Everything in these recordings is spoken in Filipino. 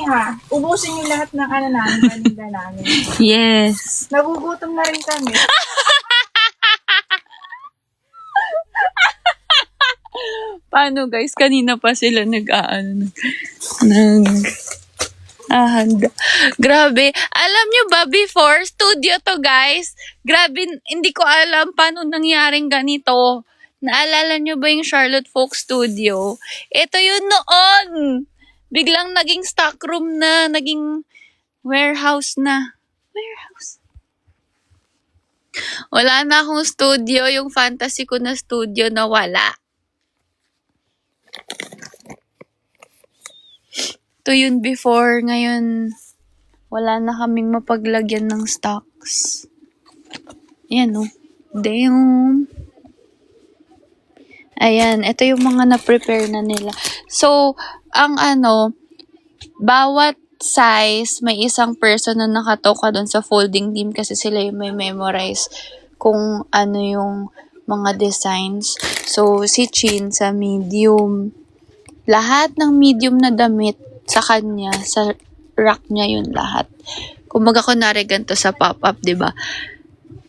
ha. Ubusin yung lahat ng ano namin, paninda namin. Yes. Nagugutom na rin kami. Paano guys? Kanina pa sila nag-handa. Grabe. Alam nyo ba, before, studio to guys. Grabe, hindi ko alam paano nangyaring ganito. Naalala nyo ba yung Charlotte Folk Studio? Ito yun noon. Biglang naging stockroom na, naging warehouse na. Warehouse. Wala na akong studio. Yung fantasy ko na studio na wala. Ito yun before. Ngayon, wala na kaming mapaglagyan ng stocks. Ayan o. Damn. Ayan, ito yung mga na-prepare na nila. So, ang bawat size, may isang person na nakatoka doon sa folding team kasi sila yung may memorize kung ano yung mga designs. So, si Chin sa medium. Lahat ng medium na damit sa kanya, sa rack niya yun lahat. Kumbaga kunwari ganito sa pop-up, diba?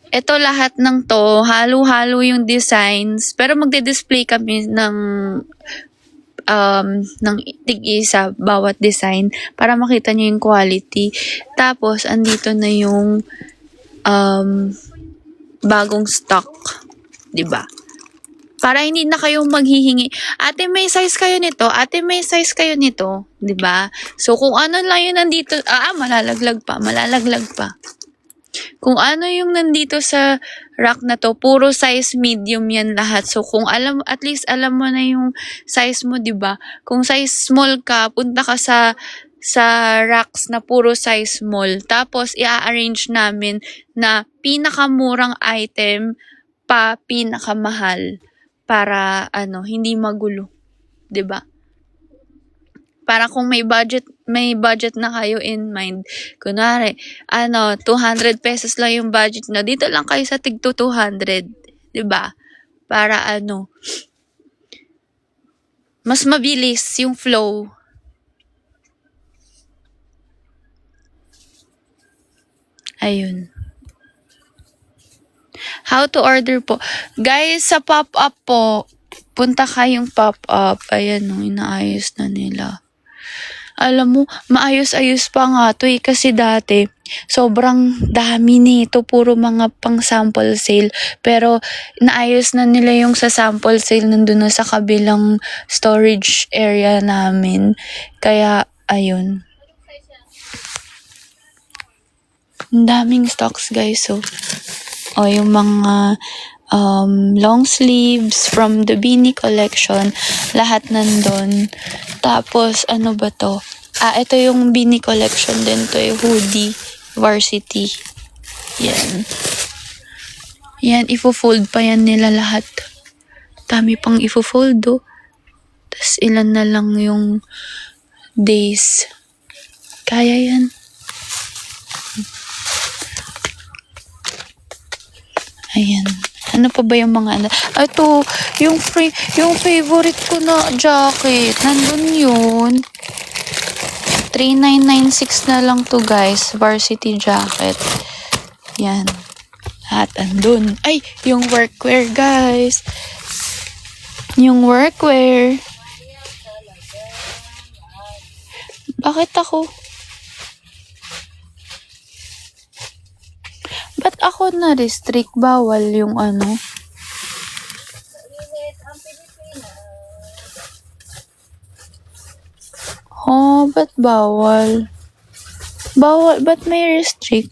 Ito lahat ng to, halo-halo yung designs, pero magde-display kami ng tig-isa bawat design para makita niyo yung quality. Tapos, andito na yung bagong stock, 'di ba? Para hindi na kayong maghihingi. Ate, may size kayo nito. Ate, may size kayo nito, 'di ba? So kung ano lang yung nandito, malalaglag pa. Kung ano yung nandito sa rack na to, puro size medium yan lahat. So, kung at least alam mo na yung size mo, di ba? Kung size small ka, punta ka sa racks na puro size small. Tapos, i-arrange namin na pinakamurang item pa pinakamahal para, hindi magulo. Di ba? Para kung may budget na kayo in mind. Kunwari, 200 pesos lang yung budget na. Dito lang kayo sa tig 200. 'Di ba? Para mas mabilis yung flow. Ayun. How to order po. Guys, sa pop-up po, punta kayong pop-up. Ayan, inaayos na nila. Alam mo, maayos-ayos pa nga to kasi dati, sobrang dami nito, puro mga pang sample sale. Pero, naayos na nila yung sa sample sale nandun na sa kabilang storage area namin. Kaya, ayun. Ang daming stocks guys, so. Yung mga long sleeves from the Beanie collection, lahat nandun. Tapos, ano ba to? Ito yung Beanie collection din to, yung hoodie, varsity. Yan. Yan, ifo-fold pa yan nila lahat. Dami pang ifo-fold, oh. Tapos, ilan na lang yung days. Kaya yan. Ayan. Ano pa ba yung mga ito, yung favorite ko na jacket. Nandun yun. 3,996 na lang to guys. Varsity jacket. Yan. At andun. Ay, yung workwear guys. Yung workwear. Bakit ako? Ba't ako na-restrict? Bawal yung ba't bawal? Bawal, ba't may restrict?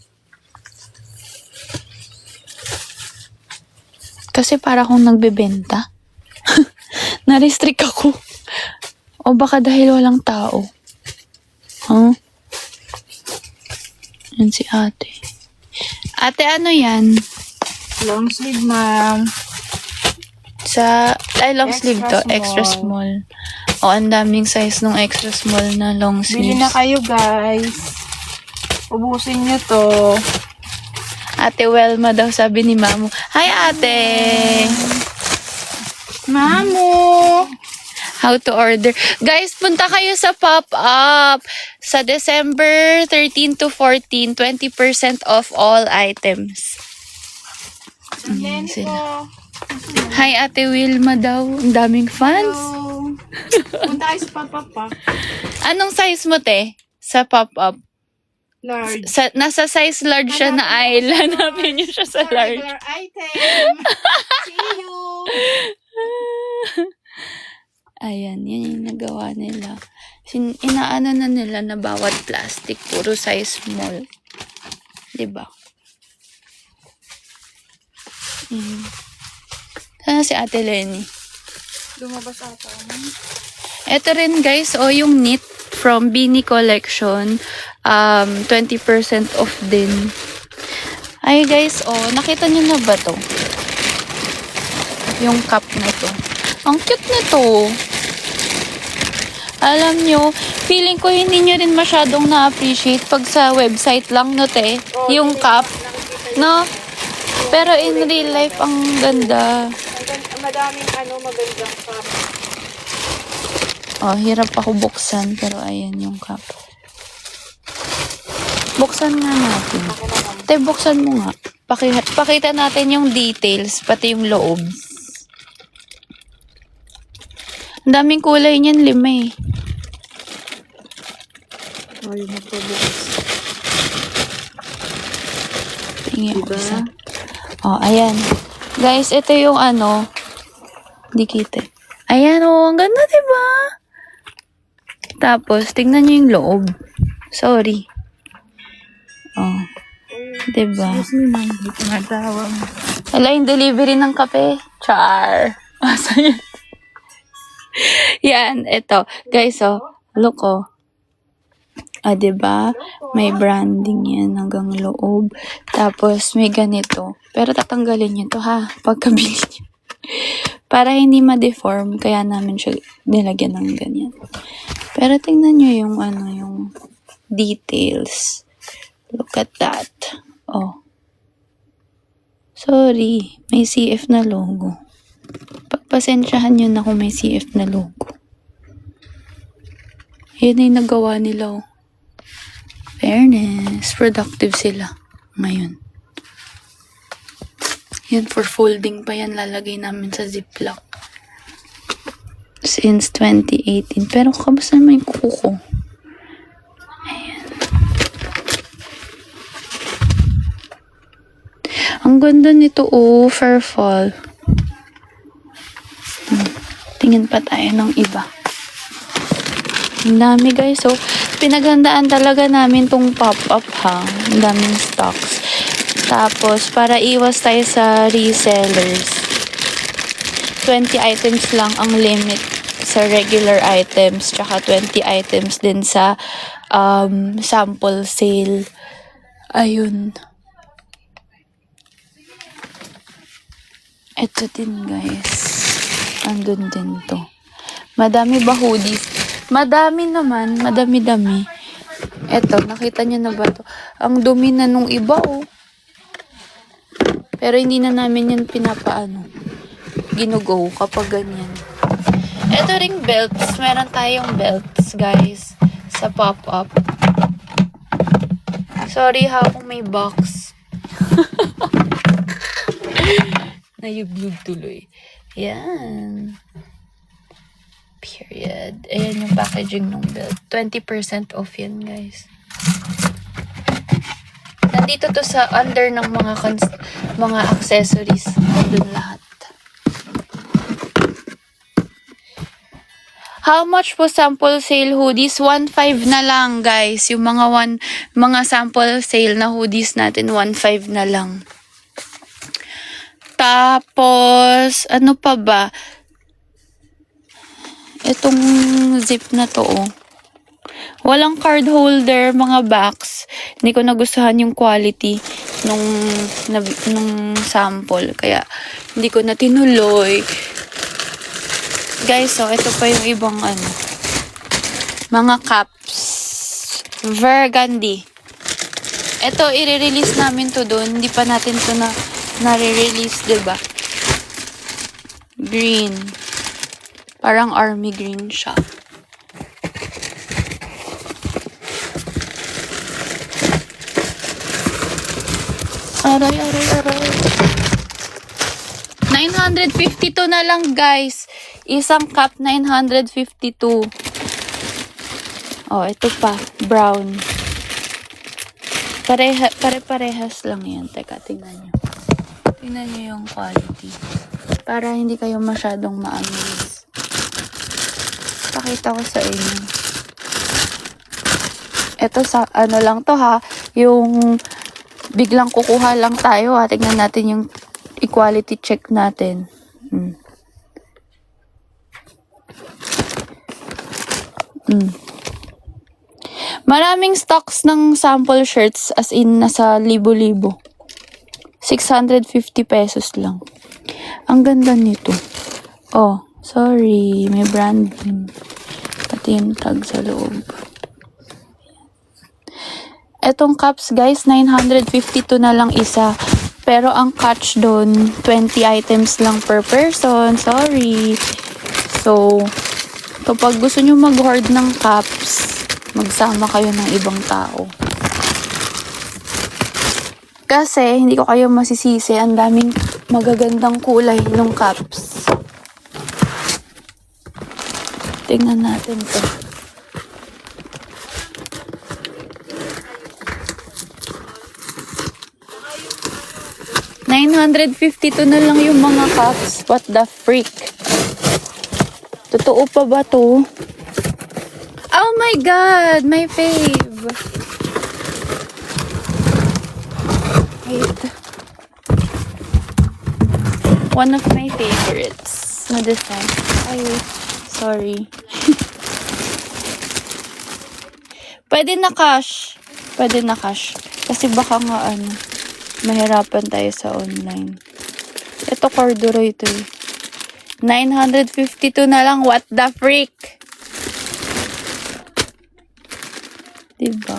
Kasi para akong nagbebenta. Na-restrict ako. O baka dahil walang tao. Yan si ate. Ate, ano yan? Long sleeve, ma'am. Long sleeve to. Extra small. Ang daming size ng extra small na long sleeves. Bili na kayo, guys. Ubusin nyo to. Ate Welma daw, sabi ni Mamu. Hi, ate! Mamu! how to order. Guys, punta kayo sa pop-up. Sa December 13 to 14, 20% off all items. Ayan sila. Hi, Ate Wilma daw. Ang daming fans. Hello. Punta tayo sa papa. Anong size mo, te? Sa pop-up? Large. Nasa size large siya na aisle. Hanapin niyo siya sa large. Regular item. See you. Ayan, yan yung nagawa nila. Inaano na nila na bawat plastic, puro size small. Diba? Sana si Ate Lenny? Lumabas ata. Ito rin guys, yung knit from Beanie Collection. 20% off din. Ay guys, nakita niyo na ba to? Yung cup na to. Ang cute nito. Alam nyo, feeling ko hindi nyo rin masyadong na-appreciate pag sa website lang, no, te? Yung cup, no? Pero in real life, ang ganda. Madaming magandang cup. Hirap ako buksan, pero ayan yung cup. Buksan nga natin. Te, buksan mo nga. Pakita natin yung details, pati yung loob. Ang daming kulay niyan, 5 eh. Yung magpabukas. Tingin ko isa. Ayan. Guys, ito yung di kita. Ayan, ang ganda, diba? Tapos, tingnan nyo yung loob. Sorry. Diba? Excuse me, ma'am. Dito natawag. Wala yung delivery ng kape. Char. Asa yan? Yan, ito. Guys, look, diba? May branding yan hanggang loob. Tapos, may ganito. Pero tatanggalin nyo to, ha? Pagkabili nyo. Para hindi ma-deform, kaya namin siya nilagyan ng ganyan. Pero tingnan nyo yung, yung details. Look at that. Sorry. May CF na logo. Pagpasensyahan nyo na kung may CF na logo. Yan ay nagawa nila. Fairness. Productive sila. Ngayon. Yan, for folding pa yan. Lalagay namin sa ziplock. Since 2018. Pero kamusta naman yung kuko ko? Ayan. Ang ganda nito, fair fall. Tingin pa tayo ng iba. Ang dami guys. So, pinaghandaan talaga namin tong pop-up ha. Ang daming stocks. Tapos, para iwas tayo sa resellers, 20 items lang ang limit sa regular items. Tsaka 20 items din sa sample sale. Ayun. Ito din guys. Andun din to. Madami ba hoodies? Madami naman. Madami-dami. Eto, nakita niyo na ba to? Ang dumi na nung iba Pero hindi na namin yan ginugo kapag ganyan. Ito ring belts. Meron tayong belts, guys. Sa pop-up. Sorry ha kung may box. Nayublog tuloy. Yan. Period. Ayan yung packaging ng belt. 20% off yan, guys. Nandito to sa under ng mga accessories. Nandun lahat. How much po sample sale hoodies? 1.5 na lang, guys. Yung mga sample sale na hoodies natin, 1.5 na lang. Tapos, ano pa ba? Itong zip na to, Walang card holder, mga box. Hindi ko nagustuhan yung quality nung sample. Kaya, hindi ko na tinuloy. Guys, ito pa yung ibang mga caps. Burgundy. Ito, i-release namin to doon. Hindi pa natin to nare-release, diba? Green. Parang army green siya. Aray. 952 na lang, guys. Isang cup, 952. Oh, ito pa. Brown. Pare-parehas lang yan. Teka, tingnan nyo. Tingnan nyo yung quality. Para hindi kayo masyadong ma-amaze. Pakita ko sa inyo. Ito sa, ano lang to ha. Yung biglang kukuha lang tayo ha. Tingnan natin yung equality check natin. Maraming stocks ng sample shirts, as in nasa libo-libo. 650 pesos lang. Ang ganda nito. Oh, sorry, may branding. Pati yung tag sa loob. Etong cups, guys, 952 na lang isa. Pero ang catch doon, 20 items lang per person. Sorry. So, kapag gusto nyo mag-hoard ng cups, magsama kayo ng ibang tao. Kasi, hindi ko kayo masisisi. Ang daming magagandang kulay ng cups. Tingnan natin to. $952 na lang yung mga cups. What the freak? Totoo pa ba to? Oh my God! My fave! Wait. One of my favorites na design. Ay, wait. Sorry. Pwede na cash. Pwede na cash. Kasi baka nga mahirapan tayo sa online. Ito corduroy to eh. 952 na lang. What the freak? Diba?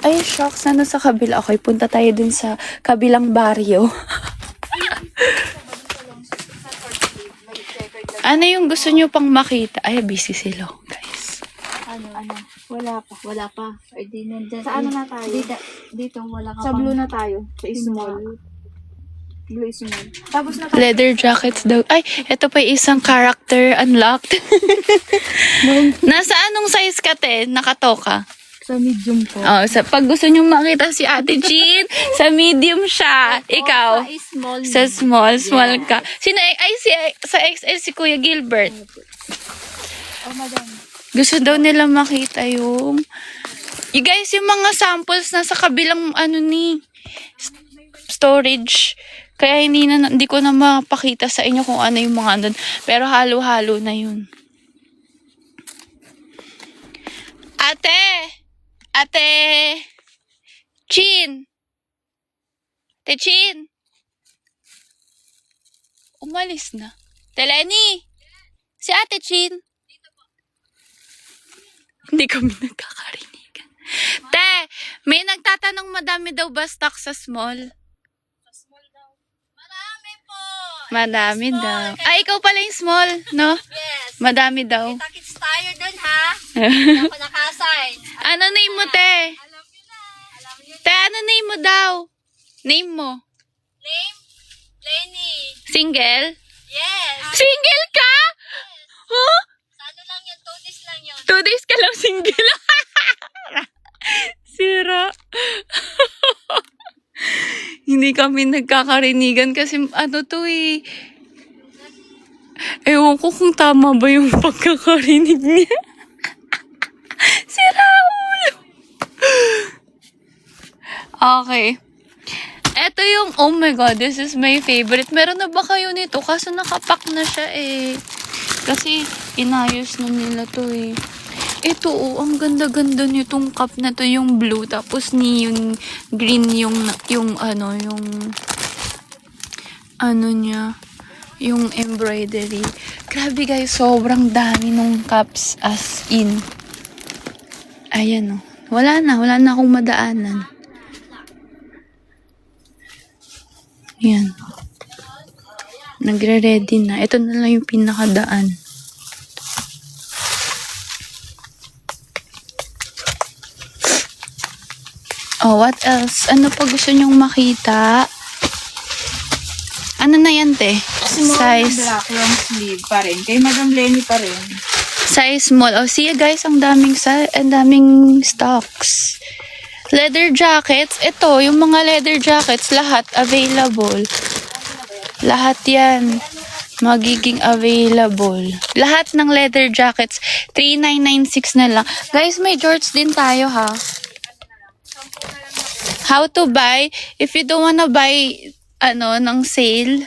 Ay, shucks. Ano sa kabila? Okay, punta tayo dun sa kabilang baryo. Ano yung gusto nyo pang makita? Ay, busy sila, guys. Ano? Wala pa. Ay, di nandyan. Sa ano na tayo? Dito, wala ka Sa blue na tayo. Sa small. Blue small. Tapos na tayo. Leather jackets daw. Ay, ito pa yung isang character unlocked. Nasa anong size ka, te? Nakatoka? Sa medium po. Oh, pag gusto nyo makita si Ate Jean, sa medium siya. Ikaw? Small. Sa small ka. Sa XL si Kuya Gilbert. Oh, madam. Gusto daw nila makita yung... You guys, yung mga samples nasa kabilang storage. Kaya hindi ko na mapakita sa inyo kung ano yung mga andun. Pero halo-halo na yun. Ate Chin! Ate Chin! Umalis na. Teleni! Si Ate Chin! Hindi kami nagkakarinigan. Te! May nagtatanong madami daw ba stock sa small? Sa small daw. Marami po. Madami Small, daw. kaya- Ay, ikaw pala yung small, no? Yes. Madami daw. Takits tayo dun ha. Hindi ako nakasign. Ano name mo, te? Alam niyo na. Alam niyo Te, ano name mo daw? Name mo? name? Lenny. Single? Yes. Single ka? Huh? Sa ano lang yun? 2 days lang yun. 2 days ka lang single. Sira. Hindi kami nagkakarinigan kasi ano to eh. Ewan ko kung tama ba yung pagkakarinig niya. Sira ulo. Okay. Ito yung, oh my God, this is my favorite. Meron na ba kayo nito? Kaso nakapack na siya eh. Kasi inayos na nila to eh. Ito oh, ang ganda-ganda nitong cup na to, yung blue. Tapos yung green yung niya. Yung embroidery. Grabe guys, sobrang dami nung cups as in. Ayan oh. Wala na akong madaanan. Yan. Nagre-ready na. Ito na lang yung pinakadaan. Oh, what else? Ano pa gusto nyong makita? Ano na yan, te? Small Size. na black long sleeve pa rin. Kay Madam Lenny pa rin. Size small. Oh, see guys, ang daming stocks. Leather jackets. Ito, yung mga leather jackets, lahat available. Lahat yan. Magiging available. Lahat ng leather jackets, 3,996 na lang. Guys, may shorts din tayo, ha? How to buy? If you don't wanna buy, ng sale,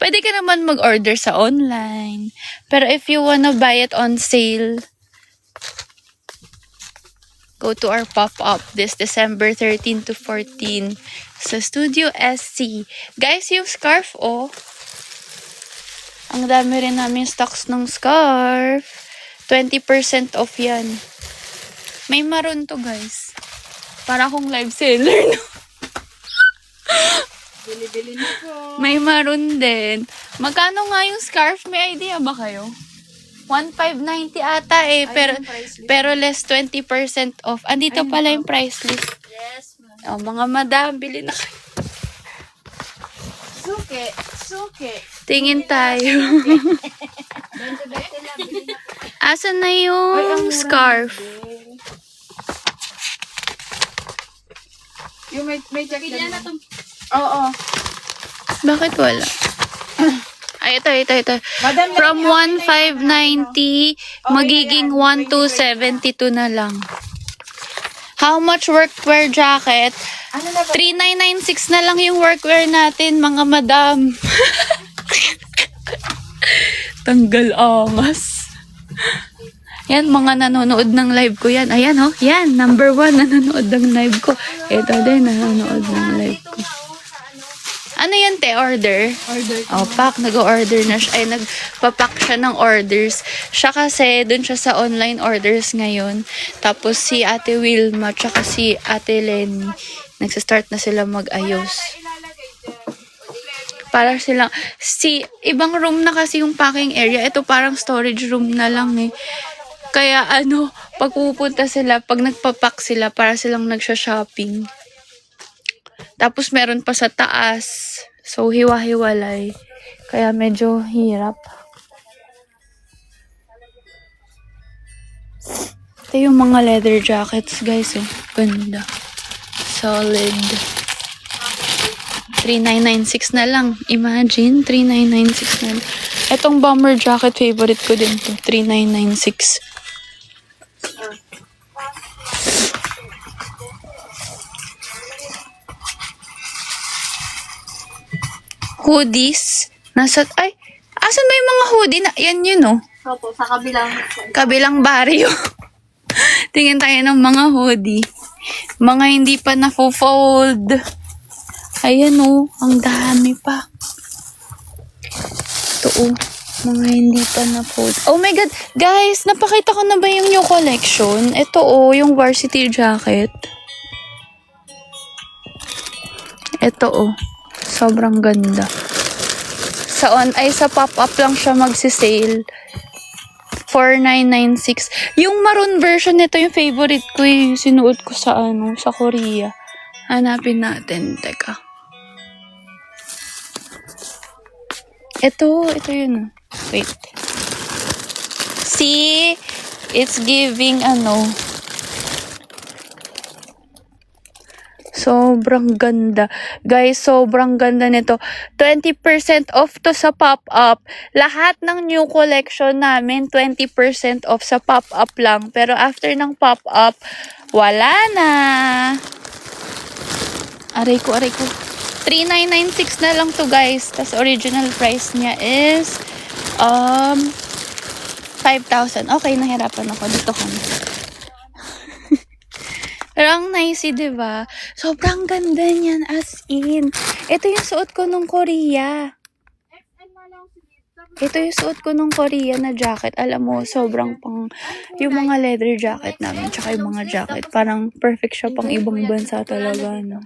pwede ka naman mag-order sa online. Pero if you wanna buy it on sale, go to our pop-up this December 13 to 14 sa Studio SC. Guys, yung scarf, oh. Ang dami rin namin stocks ng scarf. 20% off yan. May maroon to, guys. Para akong live seller, no? Bili-bili na po. May maroon din. Magkano nga yung scarf? May idea ba kayo? 1,590 ata eh. Pero less 20% off. Andito pala yung price list. Yes, ma'am. Oh, mga madam, bili na kayo. Suke. Tingin tayo. 20 lang. Bili na po. Asan na yung scarf? Yung may jacket Pili na to. Oo. Bakit wala? Ay, ito. Madam From Lenny, 1,590, magiging 1,272 na lang. How much workwear jacket? ano na ba? 3,996 na lang yung workwear natin, mga madam. Tanggal angas. Yan, mga nanonood ng live ko yan. Ayan, oh. Yan, number 1 nanonood ng live ko. Ito din, nanonood ng live ko. Ano yan, te? Order? Order. Oh, pack. Nag-order na siya. Ay, nagpapack siya ng orders. Siya kasi, dun siya sa online orders ngayon. Tapos si Ate Wilma, tsaka si Ate Lenny, nagsastart na sila mag-ayos. Para silang, ibang room na kasi yung packing area. Ito parang storage room na lang eh. Kaya pag pupunta sila, pag nagpapack sila, para silang nagsha-shopping. Tapos meron pa sa taas. So, hiwa-hiwalay. Kaya medyo hirap. Ito yung mga leather jackets, guys. Oh. Ganda. Solid. 3,996 na lang. Imagine, 3,996 na lang. Itong bomber jacket, favorite ko din to. 3,996. Hoodies. Asan ba yung mga hoodie? Yan yun, oh. Opo, sa kabilang. Kabilang baryo. Tingin tayo ng mga hoodie. Mga hindi pa na-fold. Ayan, oh. Ang dami pa. Ito, oh. Mga hindi pa na-fold. Oh my God. Guys, napakita ko na ba yung new collection? Ito, oh. Yung varsity jacket. Ito, oh. Sobrang ganda. Sa pop-up lang siya magsi-sale. 4,996. Yung maroon version nito yung favorite ko eh. Sinuot ko sa Korea. Hanapin natin. Teka. Ito yun. Wait. See? It's giving sobrang ganda. Guys, sobrang ganda nito. 20% off to sa pop-up. Lahat ng new collection namin, 20% off sa pop-up lang. Pero after ng pop-up, wala na. Aray ko. 3,996 na lang to, guys. Tas original price niya is 5,000. Okay, nahirapan ako. Dito kami. Pero ang nice, diba? Sobrang ganda niyan, as in. Ito yung suot ko nung Korea. Ito yung suot ko nung Korea na jacket. Alam mo, sobrang yung mga leather jacket namin, tsaka yung mga jacket. Parang perfect siya pang ibang bansa talaga, no?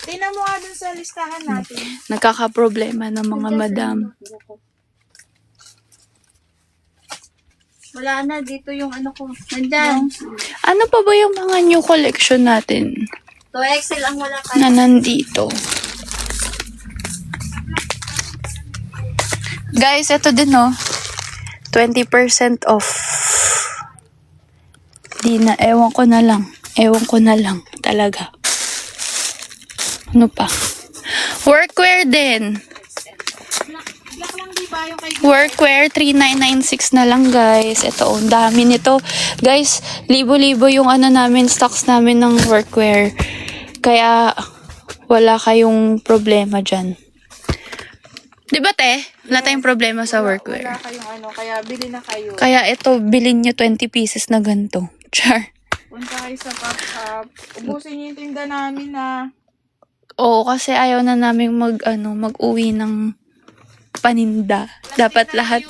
Tingnan mo nga dun sa listahan natin. Nagkakaproblema ng mga madam. Wala na, dito yung ano ko. Nandyan. Ano pa ba yung mga new collection natin 2XL ang wala pa. na nandito? Guys, ito din, oh. 20% off. Di na, ewan ko na lang. Ewan ko na lang, talaga. Ano pa? Workwear din. Black lang di ba yung kay Workwear, 3996 na lang, guys. Ito, ang dami nito. Guys, libo-libo yung ano namin, stocks namin ng workwear. Kaya, wala kayong problema dyan. Di ba, te? Wala tayong problema sa Wala workwear. kayong ano, kaya bili na kayo. Kaya ito, bilhin nyo 20 pieces na ganito. Char. Punta kayo sa Pop Shop. Ubusin niyo yung tinda namin na. Oo, kasi ayaw na namin mag-uwi ng paninda. Dapat lahat.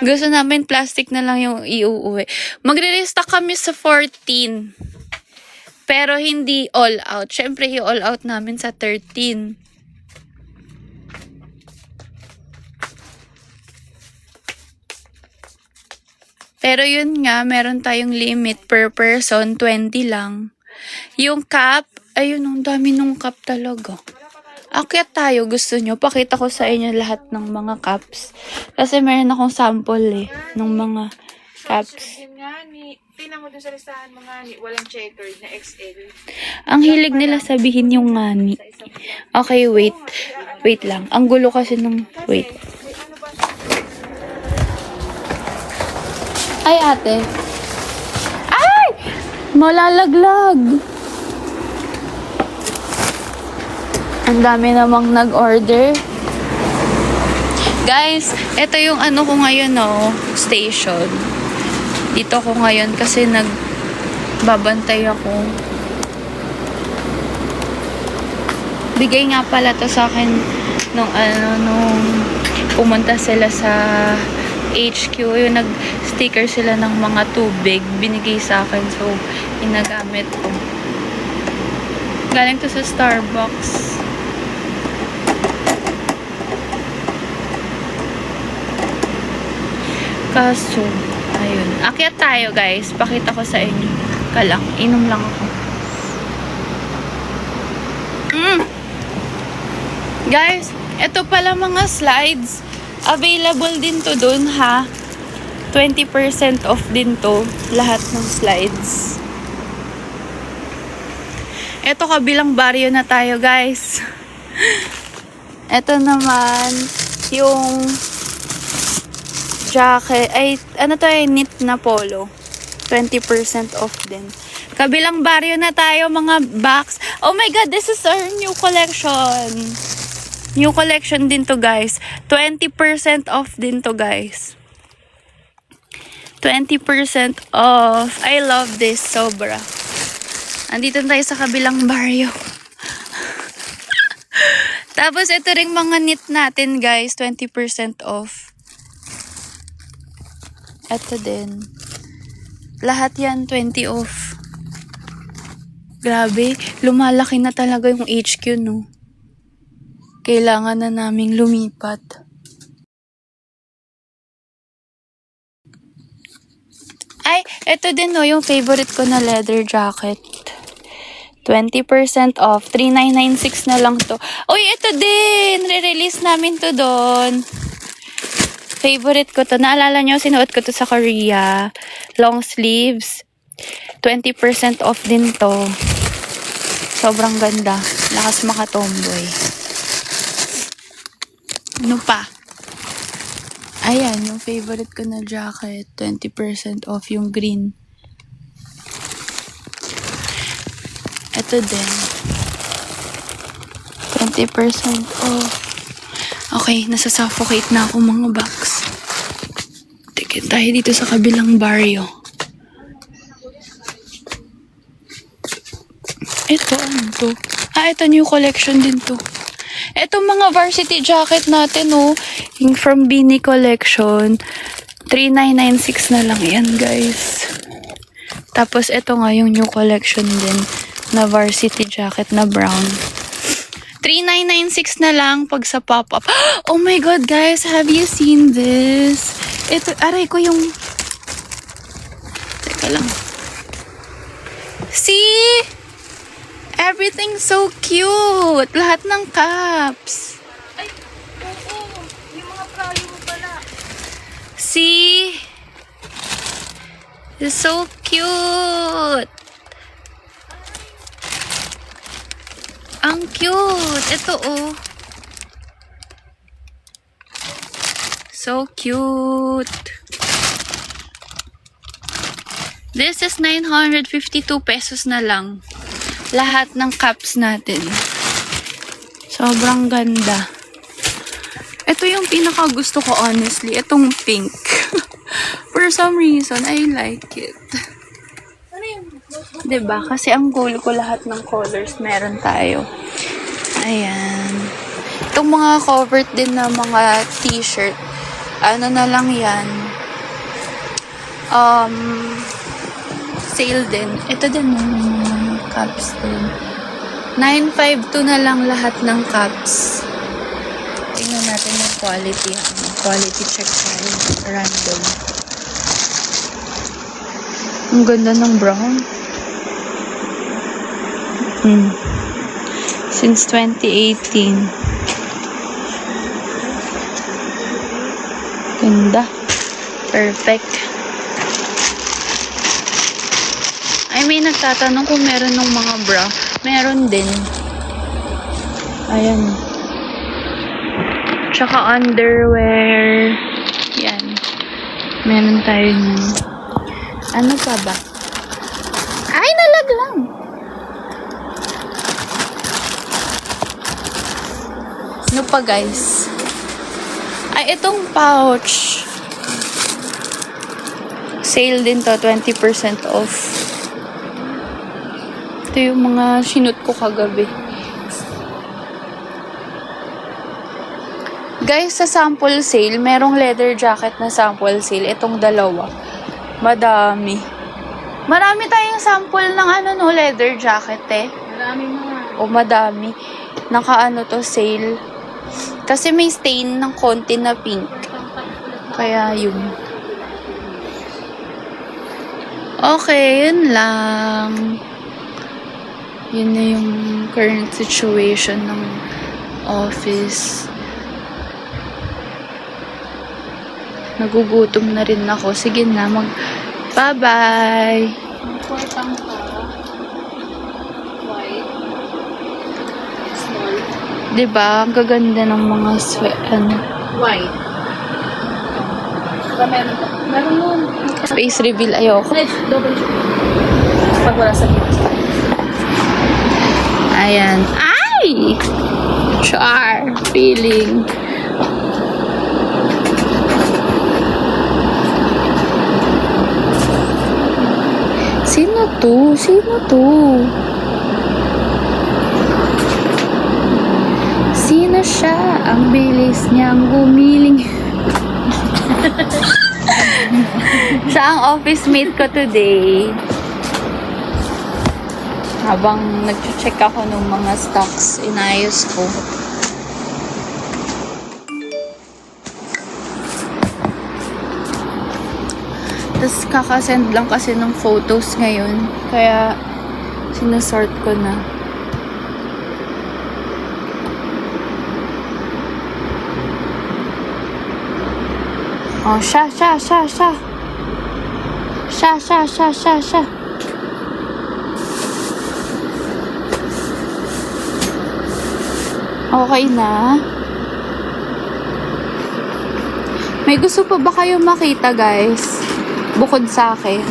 Gusto namin plastic na lang yung iuuwi. Magre-restock kami sa 14. Pero hindi all out. Syempre, i-all out namin sa 13. Pero yun nga, meron tayong limit per person, 20 lang. Yung cup, ayun, ang dami nung cup talaga. Akyat tayo, gusto nyo. Pakita ko sa inyo lahat ng mga cups. Kasi meron akong sample ng mga cups. Yun nga ni, tingnan mo dun sa listahan mo nga ni, walang checkered na XL. Ang hilig nila sabihin yung ngani. Okay, wait. Wait lang. Ang gulo kasi ng... Wait. May ano ba? Ay, ate. Ay! Malalaglag. Ang dami namang nag-order. Guys, ito yung ano ko ngayon, station. Dito ko ngayon kasi nagbabantay ako. Bigay nga pala to sa akin nung pumunta sila sa HQ, yung nag-sticker sila ng mga tubig, binigay sa akin, so ginagamit ko. Galing to sa Starbucks. Kaso, ayun. Akyat tayo, guys. Pakita ko sa inyo. Kalang, inom lang ako. Guys, ito pala mga slides. Available din to dun, ha? 20% off din to. Lahat ng slides. Ito, kabilang baryo na tayo, guys. Ito naman, yung jacket. Ay, ano to knit na polo. 20% off din. Kabilang baryo na tayo, mga box. Oh my God, this is our new collection. New collection din to, guys. 20% off din to, guys. 20% off. I love this. Sobra. Andito tayo sa kabilang baryo. Tapos, ito ring mga knit natin, guys. 20% off. Ito din. Lahat yan, 20 off. Grabe. Lumalaki na talaga yung HQ, no? Kailangan na naming lumipat. Ay, ito din, no, yung favorite ko na leather jacket. 20% off. 3996 na lang to. Uy, ito din! Re-release namin to doon. Favorite ko to. Naalala nyo, sinuot ko to sa Korea. Long sleeves. 20% off din to. Sobrang ganda. Lakas makatomboy. Ano pa? Ayan, yung favorite ko na jacket. 20% off yung green. Ito din. 20% off. Okay, nasasuffocate na ako, mga box. Ticket tayo dito sa kabilang baryo. Ito, ano to? Ito new collection din to. Ito mga varsity jacket natin, yung from Beanie Collection. 3996 na lang yan, guys. Tapos, ito nga yung new collection din na varsity jacket na brown. 3,996 na lang pag sa pop-up. Oh my God, guys! Have you seen this? Ito, aray ko yung... Teka lang. See? Everything's so cute! Lahat ng cups. Ay, oo. Yung mga prayo mo pala. See? It's so cute! Ang cute! Ito, oh. So cute! This is 952 pesos na lang. Lahat ng cups natin. Sobrang ganda. Ito yung pinaka gusto ko, honestly. Itong pink. For some reason, I like it. Ano yun? Diba? Kasi ang goal ko lahat ng colors meron tayo. Ayan. Itong mga covered din na mga t-shirt. Ano na lang yan. Sale din. Ito din yung cups din. 952 na lang lahat ng cups. Tingnan natin yung quality. Quality check tayo. Random. Ang ganda ng brown. Since 2018. Ganda. Perfect. Ay, may nagtatanong kung meron ng mga bra. Meron din. Ayan. Tsaka underwear. Yan. Meron tayo nun. Ano pa ba? Ay, nalaglang! Ano pa, guys? Ay, itong pouch. Sale din to, 20% off. Ito yung mga sinut ko kagabi. Guys, sa sample sale, merong leather jacket na sample sale. Itong dalawa. Madami. Marami tayong sample ng leather jacket eh. Marami mga. O madami. Naka to, sale. Kasi may stain ng konti na pink. Kaya yun. Okay, yun lang. Yun na yung current situation ng office. Nagugutom na rin ako. Sige na, bye-bye! Importante ka. White. Small. Diba? Ang gaganda ng mga White. Diba meron ka? Meron nun. Space reveal. Ayoko. Double check. Pag wala sa dito. Ayan. Ay! Char! Feeling. Sino to? Sino to? Sino siya? Ang bilis niyang gumiling. Siya ang office mate ko today. Habang nag-check ako ng mga stocks, inayos ko. Tapos kakasend lang kasi ng photos ngayon. Kaya sinasort ko na. Oh, siya. Siya. Okay na. May gusto pa ba kayo makita, guys? Bukod sa akin.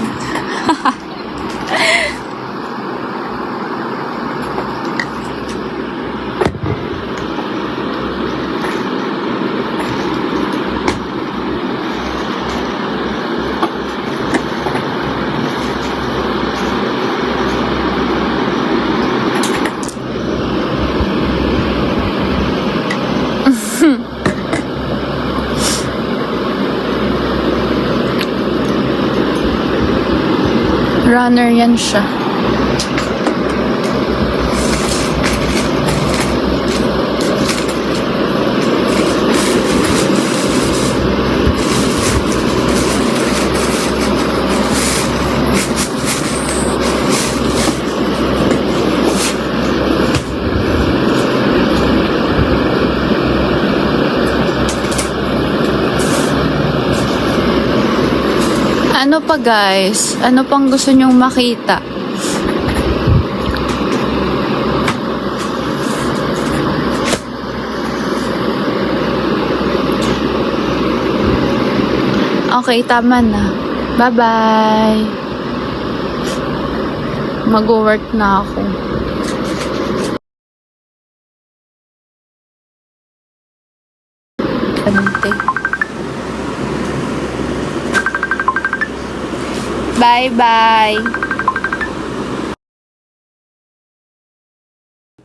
Runner yan siya. Ano pa guys? Ano pang gusto nyong makita? Okay, tama na. Bye-bye. Mag-work na ako. Ante. Bye-bye.